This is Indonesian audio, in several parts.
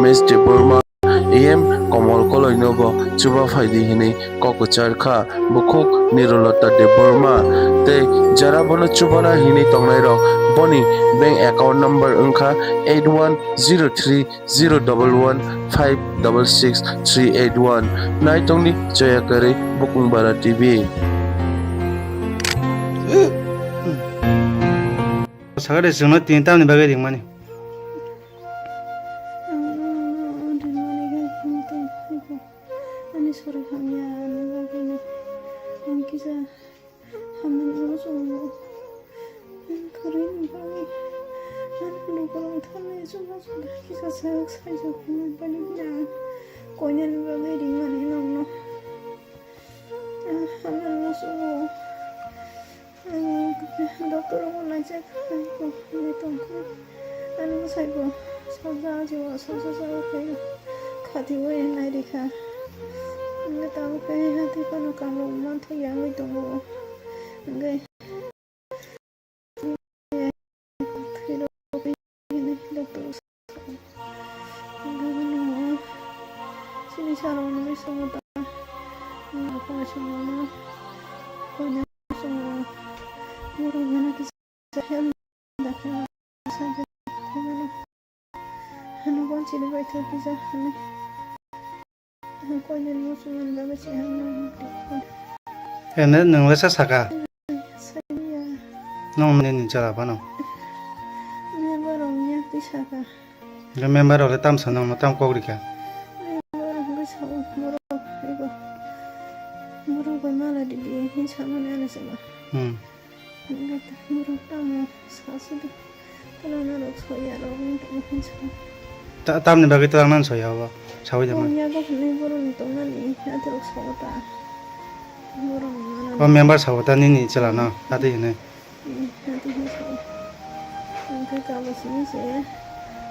Ramesh Deburma AM Komol Koloinobo Chuba Faidi Hini Kokucharkha Bukuk Nirolata Deburma Te Jarabono Chubana Hini Tongairo Boni bank account number Unka 8103011566 Naitongni Jayakari Bukung Bara TV Sagare sungno tin tam ni bagai ding mani dokter mau ngajak aku nitongku anu saibo saja jiwa saja kayak khati wae nai dikha nggak tahu kayak hati kono kalau mantu yang itu nggak dokter nggak sini sarung nih semua apa semua punya semua orang kita dah saja anu pun ciri baik kita aku yang musuhan bagus sih ene nang lesa saka saya nong ni jara pa no membernya bisa kah le member ole tam sanong no tam ko rika orang bisa murah itu murah bagaimana di ini sama ni sama nggak murah tamu sasu tu kalau nak soya orang tu mungkin sama tam ni bagai terang nan soya ba sawi jama ya kau ni burung tu ni ada soya burung mana o member sawata ni chala na ati ne nanti saya nanti kalau sini saya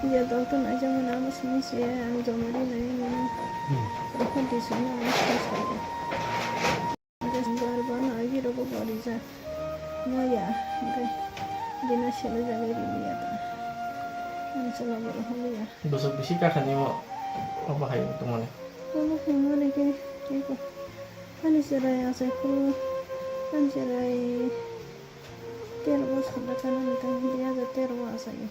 ya dokter aja mana sini saya anu jamari ni aku di sini aku saya ada barban lagi rokok bariza Maya, okay. Dina sila jaga ini ya ta. Ini sila berhubung ya. Besok bisika kan ni mo apa kayo teman? Kalau kamu ni ke, kan isirai asaku, kan isirai terus sudah kan nanti dia ada terus asai.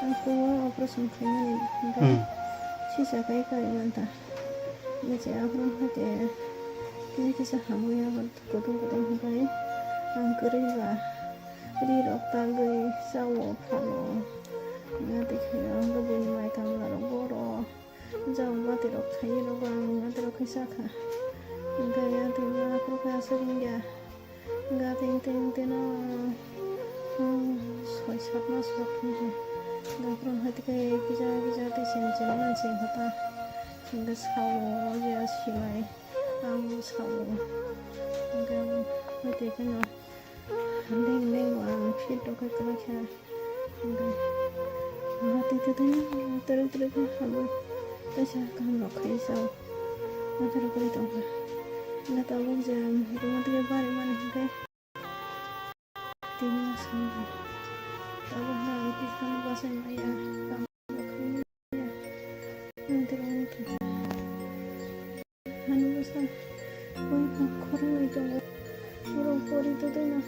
Aku operasi kini ni, sisa kayak manta. Macam aku nanti kini kisah kamu ya berkotong kayak. Angkuriga di dokter gue sawo palo nanti kaya ang gabi ni may kamera boro jauh banget dokter ini orang nanti dokter saka gaya tinggal aku kaya sering ya nggak ting soy sat masuk nih nggak pernah hati kayak bisa di sini sih kata sehingga sawo ya silai ang sawo nggak hati kan Leng orang fit dokter kerja, hati tu terus kamu, terus kamu nak kisah, nanti aku itu apa? Nggak tahu jam, rumah tiga hari mana hingga timnya sama, tahu nak itu kamu pasang ayah, kamu kerja, nanti kamu itu, anu pasang, korang itu, korang itu tu na.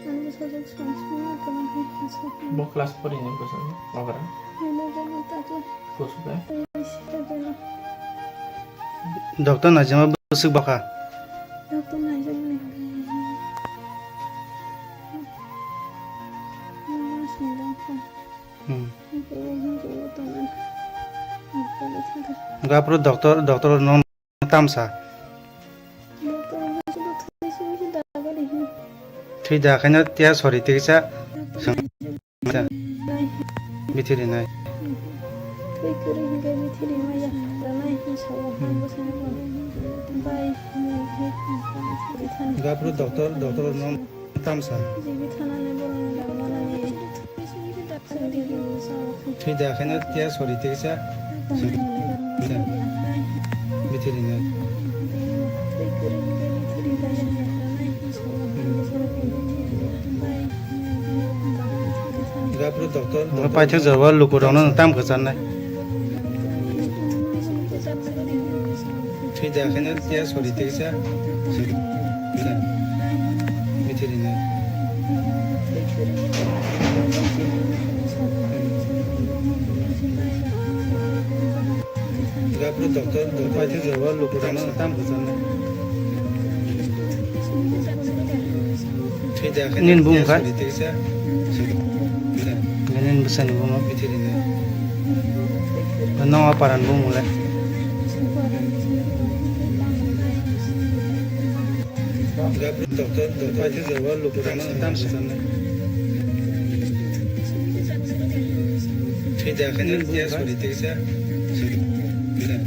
Anu saja semua kalau kita Bo kelas per ini besok apa kan? ini jangan takut Besok ya? dokter na jama busuk baka dokter aja nih mana sedang kan itu teman ga pro dokter non tam sa dokter sudah tulis dah kali ini thui da khana tia sori te sa bitiri nai tuh kiri hingga mitiri maya ramai insyaallah hambo sana bye ga pro dokter non tam sa jadi tanah ni boleh dalam mana ni thui da khana tia sori te sa bitiri nai ga pro dokter no pa thak jawa luko dong no tam khasan nai थैजाखायनो देहा सरिथेखिसा भेटेरिनारि गाबरू डक्टर पाइथे जवा लुकुरानो ताम बुजानो थैजाखायनो Nin bung kan? सरिथेखिसा Ganin besan ibu mau. Veterinary Nong aparan bu mulai. गाबरू डक्टर पाइथे जवा लुकुरानो ताम बुजानो थैजाखायनो देहा सरिथेखिसा Ganin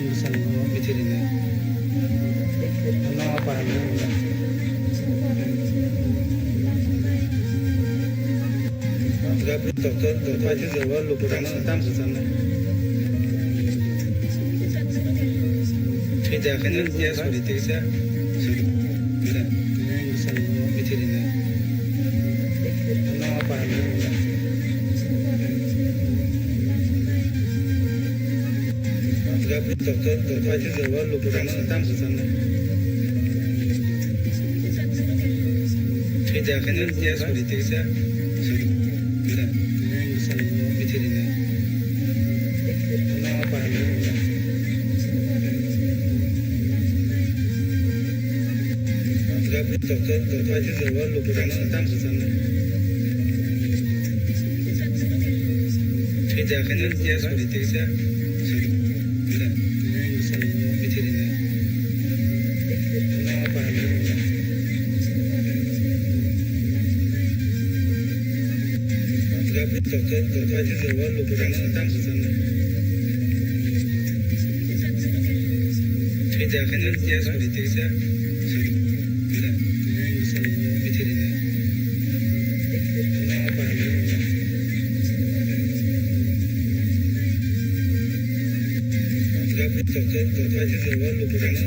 besan ibu mau. Veterinary Nong aparan bu mulai. गाबरू डक्टर पाइथे जवा लुकुरानो ताम बुजानो थैजाखायनो देहा सरिथेखिसा Ganin besan ibu mau. Veterinary Nong aparan bu mulai. गाबरू डक्टर पाइथे जवा लुकुरानो ताम बुजानो थैजाखायनो देहा सरिथेखिसा Ganin besan ibu mau. Veterinary Nong aparan bu mulai. गाबरू डक्टर पाइथे जवा लुकुरानो ताम बुजानो थैजाखायनो देहा सरिथेखिसा Ganin besan ibu mau. Veterinary Nong aparan bu mulai. गाबरू डक्टर पाइथे जवा लुकुरानो ताम बुजानो थैजाखायनो देहा सरिथेखिसा Ganin besan ibu mau. Veterinary Nong aparan bu mulai. गाबरू डक्टर पाइथे जवा लुकुरानो